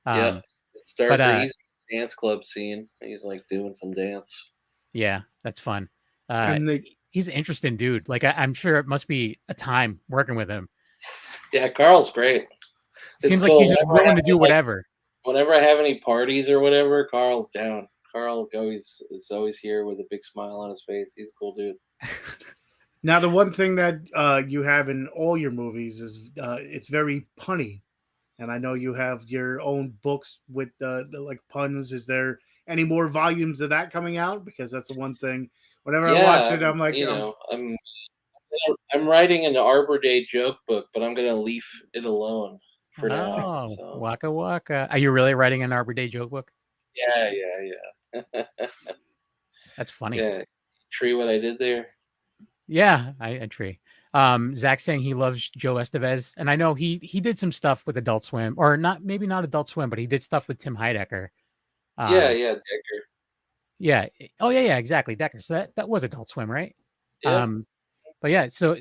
Yeah, it's darker. but, He's in the dance club scene. He's like doing some dance. Yeah, that's fun. And they, He's an interesting dude. Like I'm sure it must be a time working with him. Yeah, Carl's great. It's Seems like cool. he's just Whenever I willing to have, do like, whatever. whenever I have any parties or whatever, Carl's down. Carl is always here with a big smile on his face. He's a cool dude. now the one thing that you have in all your movies is it's very punny, and I know you have your own books with the like puns. Is there any more volumes of that coming out? Because that's the one thing. Whenever I watch it, I'm like, I'm writing an Arbor Day joke book, but I'm gonna leave it alone for now. Oh, So waka waka. Are you really writing an Arbor Day joke book? yeah. That's funny. Yeah. Tree what I did there. Yeah, I agree. Zach saying he loves Joe Estevez, and I know he did some stuff with Adult Swim, or maybe not Adult Swim, but he did stuff with Tim Heidecker. Yeah, Decker. Yeah. Oh yeah, exactly, Decker. So that was Adult Swim, right? Yeah. But yeah, so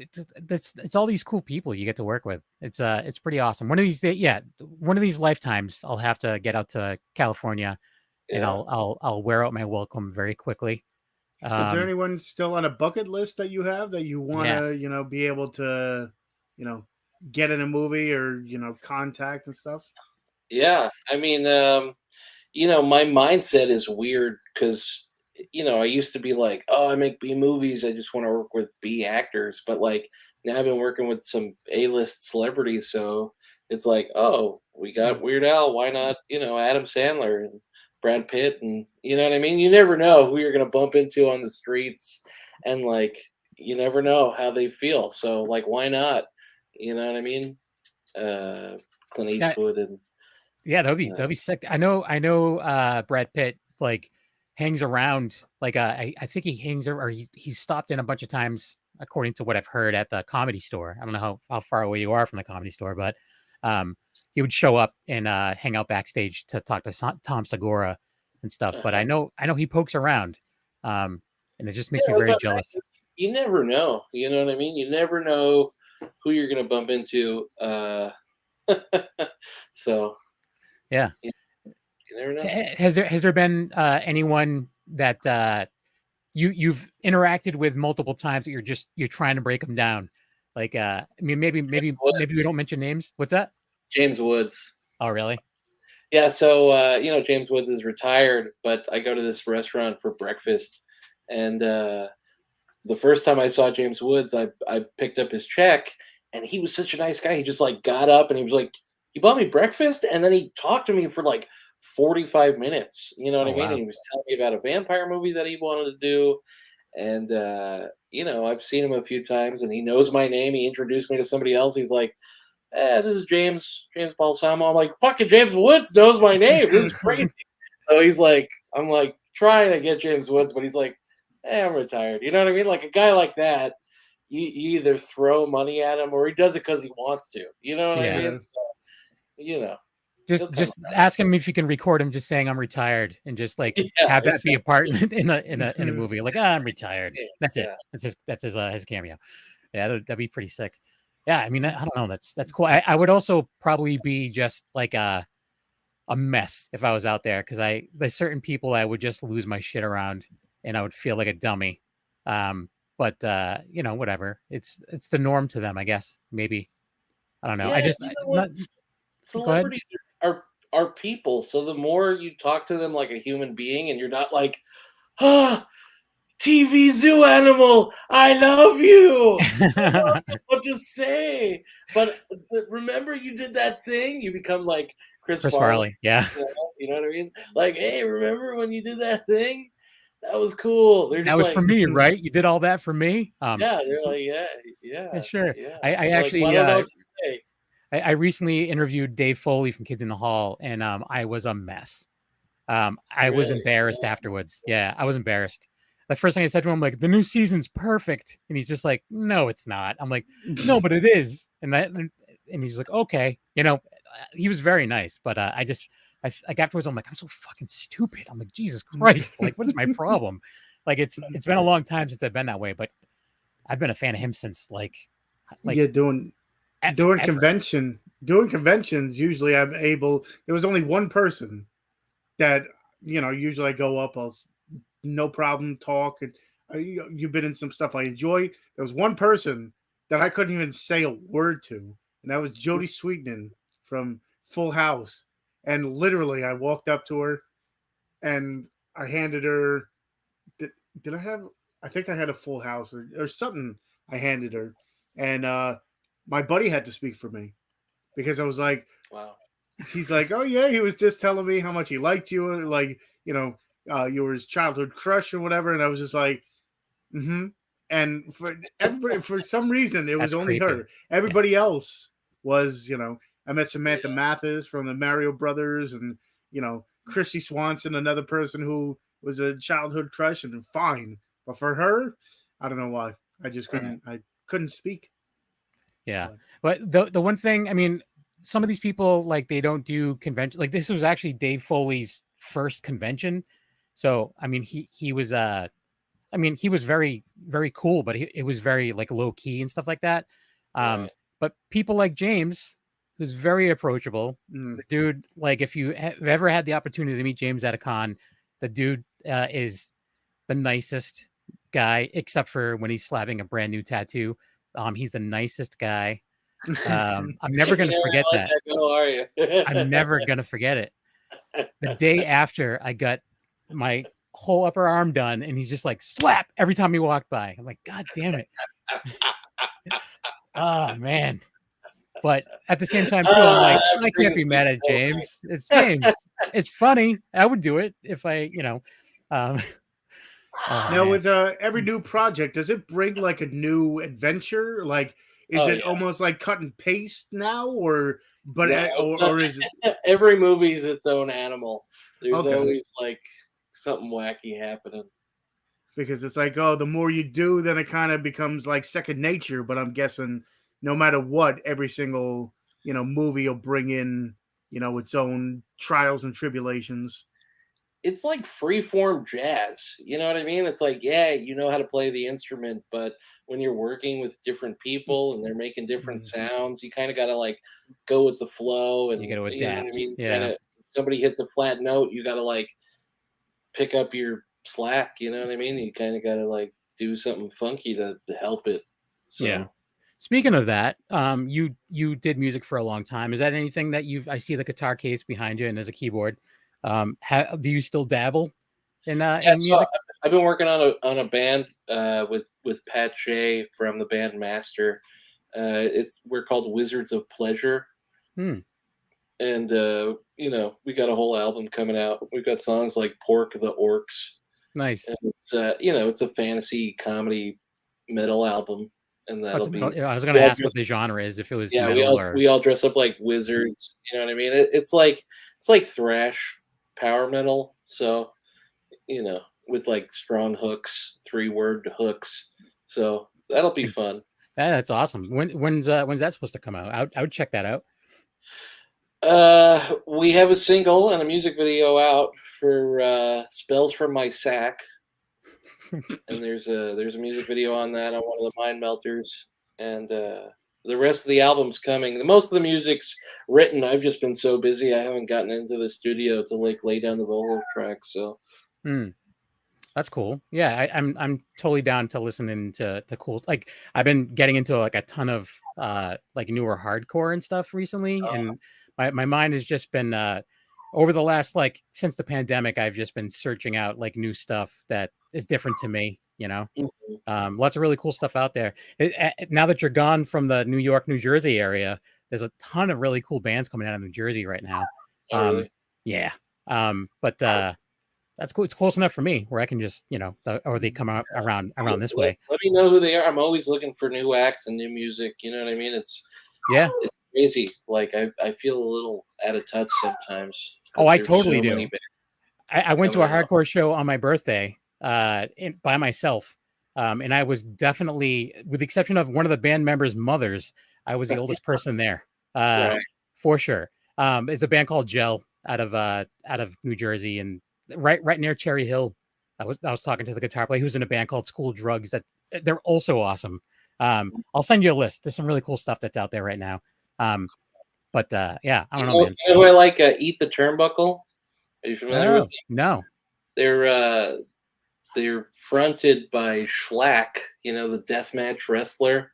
it's all these cool people you get to work with. It's pretty awesome. One of these days, yeah, one of these lifetimes, I'll have to get out to California, and Yeah. I'll wear out my welcome very quickly. is there anyone still on a bucket list that you have that you want to, be able to, get in a movie or contact and stuff? Yeah. I mean, my mindset is weird because I used to be like, oh, I make B movies. I just want to work with B actors. But like now I've been working with some A-list celebrities. So it's like, oh, we got Weird Al. Why not, Adam Sandler and Brad Pitt? And you know what I mean? You never know who you're going to bump into on the streets. And like, you never know how they feel. So like, why not? You know what I mean? Clint Yeah, Eastwood and yeah, that'd be sick. I know Brad Pitt like hangs around like I think he hangs or he's stopped in a bunch of times according to what I've heard at the Comedy Store. I don't know how far away you are from the Comedy Store, but he would show up and hang out backstage to talk to Tom Segura and stuff. But I know he pokes around, and it just makes me very jealous. you never know. You know what I mean? You never know who you're going to bump into. So Yeah. you never know. Has there been anyone that you've interacted with multiple times that you're trying to break them down? Like I mean, maybe we don't mention names. What's that? James Woods. Oh, really? Yeah. So James Woods is retired, but I go to this restaurant for breakfast, and the first time I saw James Woods, I picked up his check, and he was such a nice guy. He just like got up and he was like, "You bought me breakfast," and then he talked to me for like 45 minutes. You know what I mean? Wow. And he was telling me about a vampire movie that he wanted to do, and I've seen him a few times, and he knows my name. He introduced me to somebody else. He's like, this is James Balsamo. I'm like, fucking James Woods knows my name. This is crazy. So he's like, I'm like trying to get James Woods, but he's like, hey, I'm retired. You know what I mean? Like a guy like that, you either throw money at him or he does it because he wants to. You know what I mean? So, just ask him if you can record him just saying I'm retired and just like have that be a part in a movie. Like, I'm retired. That's it. That's his cameo. Yeah, that'd be pretty sick. Yeah, I mean, I don't know. That's cool. I would also probably be just like a mess if I was out there because there's certain people I would just lose my shit around and I would feel like a dummy. But whatever. It's the norm to them, I guess. Maybe. I don't know. Yeah, celebrities are people. So the more you talk to them like a human being and you're not like, TV zoo animal, I love you. I don't know what to say. But remember you did that thing? You become like Chris Farley. Yeah. You know what I mean? Like, hey, remember when you did that thing? That was cool. That was for me, right? You did all that for me? Yeah, they're like, yeah. Sure. Yeah. I actually like, well, I don't know what to say. I recently interviewed Dave Foley from Kids in the Hall, and I was a mess. I was embarrassed afterwards. Yeah, I was embarrassed. The first thing I said to him, like, the new season's perfect. And he's just like, no, it's not. I'm like, no, but it is. And he's like, okay. He was very nice. But I like afterwards, I'm like, I'm so fucking stupid. I'm like, Jesus Christ. Like, what's my problem? Like, it's been a long time since I've been that way. But I've been a fan of him since like yeah, doing conventions. Usually I'm able. There was only one person that usually I go up. I'll no problem talk, and you've been in some stuff I enjoy. There was one person that I couldn't even say a word to, and that was Jodie Sweetin from Full House. And literally, I walked up to her, and I handed her. Did I have? I think I had a Full House or something. I handed her, and my buddy had to speak for me because I was like, wow. He's like, oh yeah, he was just telling me how much he liked you, and like, you were his childhood crush or whatever, and I was just like, mm-hmm. And for everybody, for some reason, it was only her. Everybody else was, I met Samantha Mathis from the Mario Brothers, and Chrissy Swanson, another person who was a childhood crush, and fine. But for her, I don't know why. I just couldn't. I couldn't speak. Yeah, but the one thing, I mean, some of these people like they don't do convention. Like this was actually Dave Foley's first convention, so I mean he was he was very, very cool, but it was very like low key and stuff like that. But people like James, who's very approachable, the dude. Like if you have ever had the opportunity to meet James at a con, the dude is the nicest guy, except for when he's slapping a brand new tattoo. He's the nicest guy. I'm never gonna forget that. Are you? I'm never gonna forget it. The day after I got my whole upper arm done, and he's just like slap every time he walked by. I'm like, God damn it. Oh man. But at the same time, too, I'm like, I can't be mad at James. It's James. It's funny. I would do it if I, oh, Now, man. with every new project, does it bring like a new adventure? Like, is it almost like cut and paste now, or is it every movie is its own animal? There's always like something wacky happening. Because it's like, oh, the more you do, then it kind of becomes like second nature. But I'm guessing no matter what, every single movie will bring in its own trials and tribulations. It's like freeform jazz. You know what I mean? It's like, yeah, you know how to play the instrument, but when you're working with different people and they're making different sounds, you kind of got to like go with the flow, and You got to adapt. You know what I mean? Yeah. Kinda, somebody hits a flat note, you got to like pick up your slack. You know what I mean? You kind of got to like do something funky to help it. So. Yeah. Speaking of that, you did music for a long time. Is that anything that I see the guitar case behind you and there's a keyboard. Do you still dabble in music? I've been working on a band with Pat Shea from the band Master. We're called Wizards of Pleasure. And we got a whole album coming out. We've got songs like Pork the Orcs. Nice. And it's a fantasy comedy metal album. And that'll be. I was going to ask what the genre is, if it was metal we all dress up like wizards. You know what I mean? It's like thrash power metal. So, with like strong hooks, 3-word hooks. So that'll be fun. That's awesome. When's that supposed to come out? I would check that out. We have a single and a music video out for Spells from My Sack. And there's a music video on that on one of the Mind Melters, and the rest of the album's coming. Most of the music's written. I've just been so busy I haven't gotten into the studio to like lay down the vocal tracks. So that's cool. Yeah, I'm totally down to listening to cool. Like I've been getting into like a ton of like newer hardcore and stuff recently, and my mind has just been over the last since the pandemic. I've just been searching out like new stuff that is different to me, lots of really cool stuff out there. Now that you're gone from the New York, New Jersey area, there's a ton of really cool bands coming out of New Jersey right now. Really? Yeah. But that's cool. It's close enough for me where I can just, or they come out around this way. Let me know who they are. I'm always looking for new acts and new music. You know what I mean? It's crazy. Like I feel a little out of touch sometimes. Oh, I totally do. I went to a hardcore show on my birthday by myself. And I was definitely, with the exception of one of the band members' mothers, I was the oldest person there, right. For sure. It's a band called Gel out of New Jersey, and right near Cherry Hill. I was talking to the guitar player who's in a band called School Drugs. That they're also awesome. I'll send you a list. There's some really cool stuff that's out there right now. But yeah, I don't know, man. You know who I like? Eat the Turnbuckle. Are you familiar with them? No. They're fronted by Schlack, the deathmatch wrestler.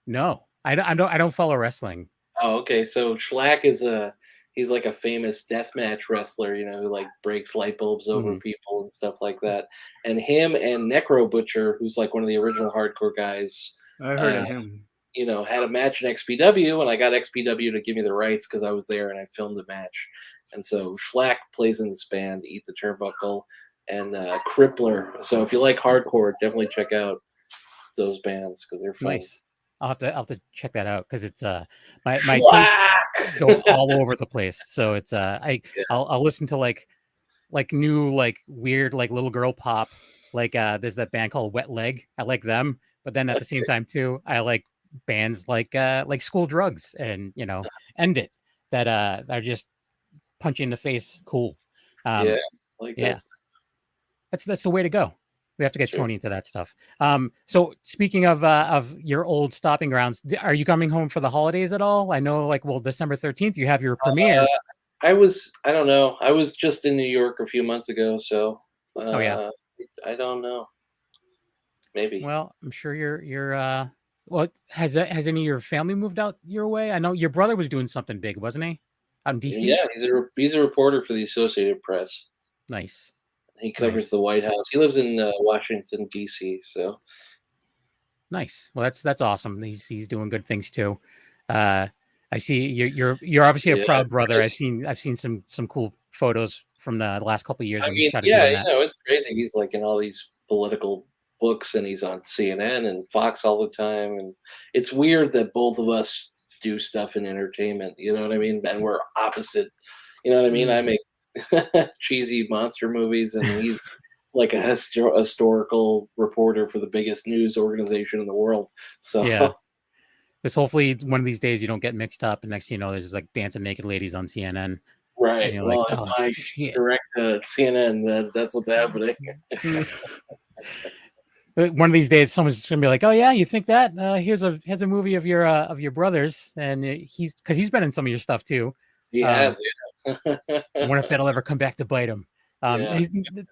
No, I don't follow wrestling. Oh, okay. So Schlack he's like a famous deathmatch wrestler, who like breaks light bulbs over people and stuff like that. And him and Necro Butcher, who's like one of the original hardcore guys. I heard of him. Had a match in XPW, and I got XPW to give me the rights because I was there and I filmed the match. And so Schlack plays in this band, Eat the Turnbuckle, and Crippler. So if you like hardcore, definitely check out those bands because they're fun. Nice. I'll have to check that out because it's my tastes go all over the place. So it's I'll listen to like new weird little girl pop. There's that band called Wet Leg. I like them, but then at the same time too, I like bands like School Drugs and End It that are just punch you in the face. Cool. That's the way to go. We have to get Tony into that stuff. So speaking of your old stopping grounds, are you coming home for the holidays at all? I know December 13th, you have your premiere. I don't know. I was just in New York a few months ago. So, I don't know. Maybe. Well, I'm sure you're has any of your family moved out your way? I know your brother was doing something big, wasn't he? Out in DC? Yeah, he's a reporter for the Associated Press. Nice. He covers Nice. the White House. He lives in Washington D.C. So Nice. Well, that's awesome. He's doing good things too. I see you're obviously a yeah, proud it's brother. crazy. I've seen some cool photos from the last couple of years I when you mean, started yeah, doing that. it's crazy. He's like in all these political books, and he's on CNN and Fox all the time. And it's weird that both of us do stuff in entertainment. You know what I mean? And we're opposite. You know what I mean? I make cheesy monster movies, and he's like a historical reporter for the biggest news organization in the world. So Yeah. This hopefully one of these days you don't get mixed up, and next thing you know, there's like dancing naked ladies on CNN, and right. you're like, Well, if oh I shit. direct CNN, that's what's happening. One of these days, someone's just gonna be like, "Oh yeah, you think that? Here's a movie of your brothers, and because he's been in some of your stuff too." He Um, has, yeah. I wonder if that'll ever come back to bite him. Yeah.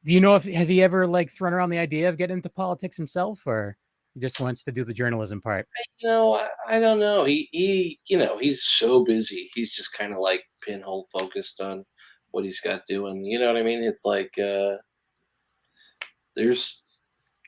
Do you know if has he ever like thrown around the idea of getting into politics himself, or he just wants to do the journalism part? I don't know. He's so busy. He's just kind of like pinhole focused on what he's got doing. You know what I mean? It's like there's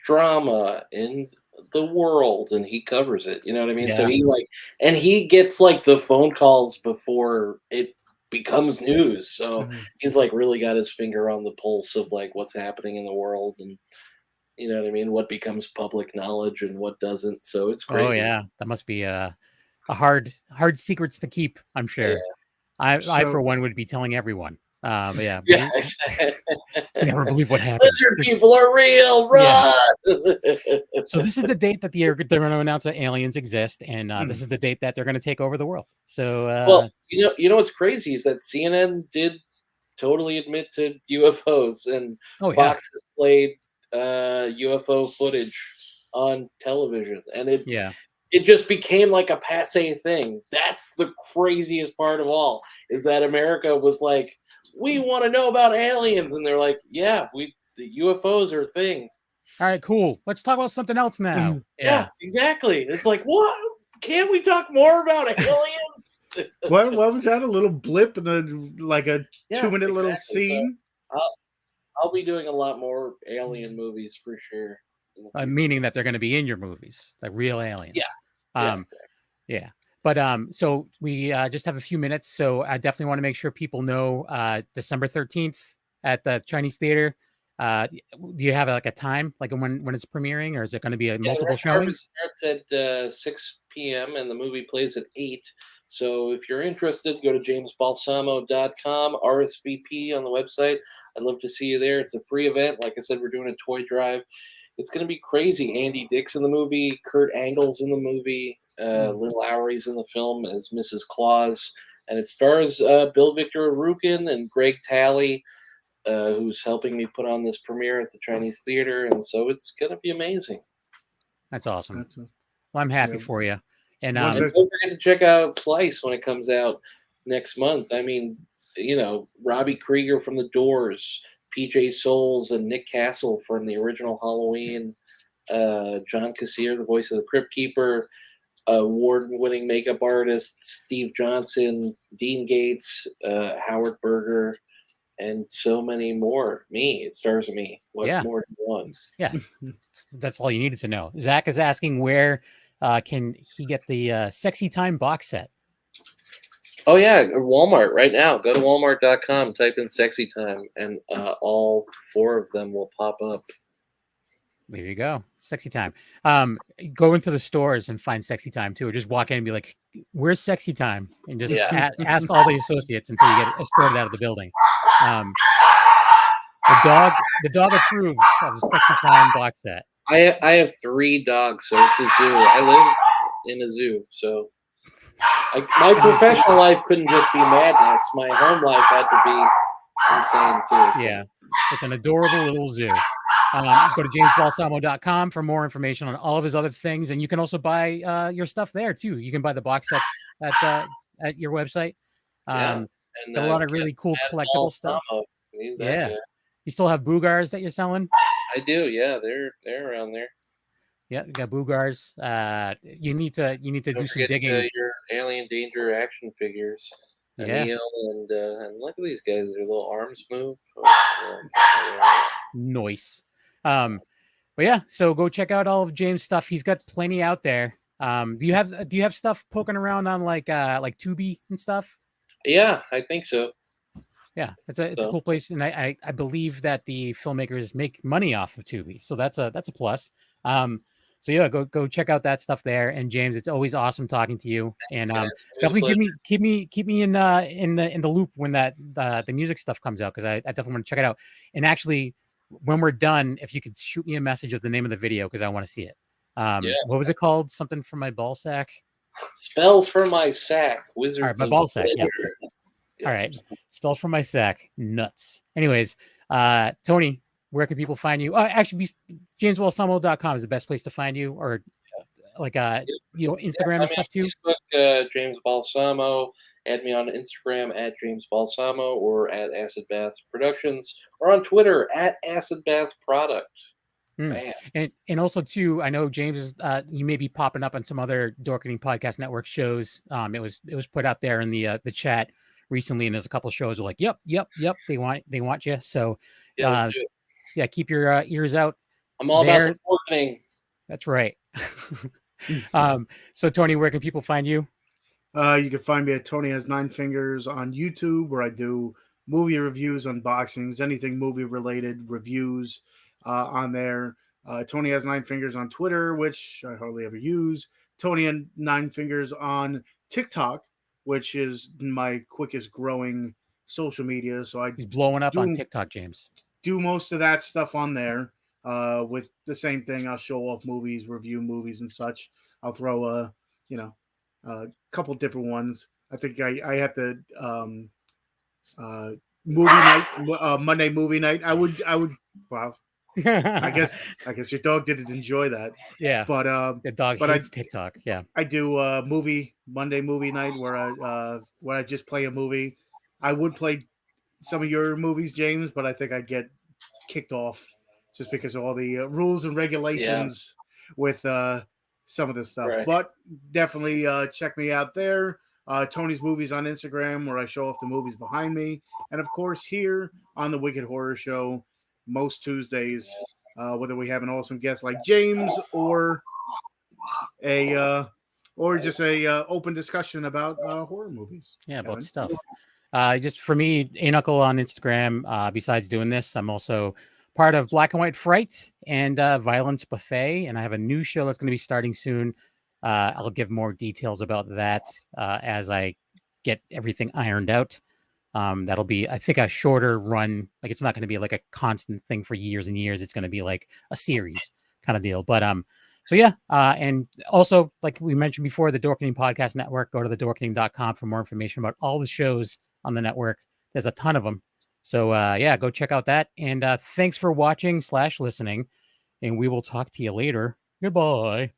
drama in the world, and he covers it. You know what I mean? So Yeah, he gets like the phone calls before it becomes news. So he's like really got his finger on the pulse of like what's happening in the world, and you know what I mean? What becomes public knowledge and what doesn't. So it's oh crazy. yeah, that must be a hard secrets to keep. I'm Yeah. sure. I for So one would be telling everyone. But yeah, Yeah. you never believe what happened. Lizard people are real. Run. So this is the date that they're going to announce that aliens exist, and this is the date that they're going to take over the world. So Well, what's crazy is that CNN did totally admit to UFOs, and oh yeah, Fox has played UFO footage on television, and yeah, it just became like a passe thing. That's the craziest part of all, is that America was like, we want to know about aliens, and they're like, yeah, the UFOs are a thing. all right, cool. Let's talk about something else now. Yeah, exactly. It's like, what? Can't we talk more about aliens? what was that? A little blip in like a Yeah, 2-minute little exactly. So scene? I'll be doing a lot more alien movies for sure. Meaning that they're going to be in your movies, like real aliens. Yeah. Exactly. Yeah. But so we just have a few minutes, so I definitely want to make sure people know December 13th at the Chinese Theater. Do you have like a time, like when it's premiering, or is it going to be multiple showings? Starts at 6 p.m. and the movie plays at 8. So if you're interested, go to jamesbalsamo.com, RSVP on the website. I'd love to see you there. It's a free event. Like I said, we're doing a toy drive. It's going to be crazy. Andy Dick's in the movie. Kurt Angle's in the movie. Lynn Lowry's in the film as Mrs. Claus. And it stars Bill Victor Arukin and Greg Talley, who's helping me put on this premiere at the Chinese Theater. And so it's going to be amazing. That's awesome. Well, I'm happy for you. And don't forget to check out Slice when it comes out next month. I mean, Robbie Krieger from The Doors, PJ Souls, and Nick Castle from the original Halloween, John Cassier, the voice of the Crypt Keeper, award-winning makeup artists Steve Johnson, Dean Gates, Howard Berger, and so many more. It stars me. What more do you want? Yeah, that's all you needed to know. Zach is asking where can he get the Sexy Time box set? Oh yeah, Walmart right now. Go to walmart.com, type in Sexy Time, and all 4 of them will pop up. There you go. Sexy Time. Go into the stores and find Sexy Time too, or just walk in and be like, where's Sexy Time? And just ask all the associates until you get escorted out of the building. The dog approves of the Sexy Time box set. I have 3 dogs, so it's a zoo. I live in a zoo, so my professional life couldn't just be madness. My home life had to be insane too. So. Yeah, it's an adorable little zoo. Go to jamesbalsamo.com for more information on all of his other things, and you can also buy your stuff there too. You can buy the box sets at your website. And got a lot of really cool collectible stuff. Yeah. You still have Boogars that you're selling? I do. Yeah, they're around there. Yeah, you got Boogars. You need to do some digging. Your Alien Danger action figures. Neil and look at these guys. Their little arms move. Oh, Nice. But yeah, so go check out all of James' stuff. He's got plenty out there. Do you have stuff poking around on like Tubi and stuff? Yeah, I think so. Yeah, it's a cool place, and I believe that the filmmakers make money off of Tubi, so that's a plus. So yeah, go check out that stuff there. And James, it's always awesome talking to you, and definitely keep me in the loop when the music stuff comes out, because I definitely want to check it out. And actually, when we're done, if you could shoot me a message of the name of the video, because I want to see it. What was it called? Something from my ball sack. Spells from my sack. Wizards. All right, my ball sack. Yeah. All right. Spells from my sack. Nuts. Anyways, Tony, where can people find you? Actually, jamesbalsamo.com is the best place to find you, or like Instagram and stuff too. Facebook, James Balsamo. Add me on Instagram at James Balsamo or at Acid Bath Productions, or on Twitter at Acid Bath Product. And also too, I know James is you may be popping up on some other Dorkening Podcast Network shows. It was put out there in the chat recently, and there's a couple of shows are like, yep, they want you. So yeah, keep your ears out. I'm all about the Dorkening. That's right. So Tony, where can people find you? You can find me at Tony Has Nine Fingers on YouTube, where I do movie reviews, unboxings, anything movie related reviews on there. Tony Has Nine Fingers on Twitter, which I hardly ever use. Tony and Nine Fingers on TikTok, which is my quickest growing social media. So he's blowing up on TikTok, James. Do most of that stuff on there. With the same thing, I'll show off movies, review movies and such. I'll throw a couple different ones. I think I have to movie night, Monday movie night. I would wow. I guess your dog didn't enjoy that. Yeah, but the dog hates TikTok. Yeah, I do Monday movie night where I just play a movie. I would play some of your movies, James, but I think I'd get kicked off just because of all the rules and regulations with some of this stuff. Right. But definitely check me out there. Tony's Movies on Instagram, where I show off the movies behind me, and of course here on the Wicked Horror Show most Tuesdays, whether we have an awesome guest like James or just a open discussion about horror movies. Yeah, about stuff. Just for me, A-Knuckle on Instagram. Besides doing this, I'm also part of Black and White Fright and Violence Buffet, and I have a new show that's going to be starting soon. I'll give more details about that as I get everything ironed out. That'll be, I think, a shorter run. Like, it's not going to be like a constant thing for years and years. It's going to be like a series kind of deal. But so yeah, and also, like we mentioned before, the Dorkening Podcast Network. Go to thedorkening.com for more information about all the shows on the network. There's a ton of them. So yeah, go check out that. And thanks for watching / listening. And we will talk to you later. Goodbye.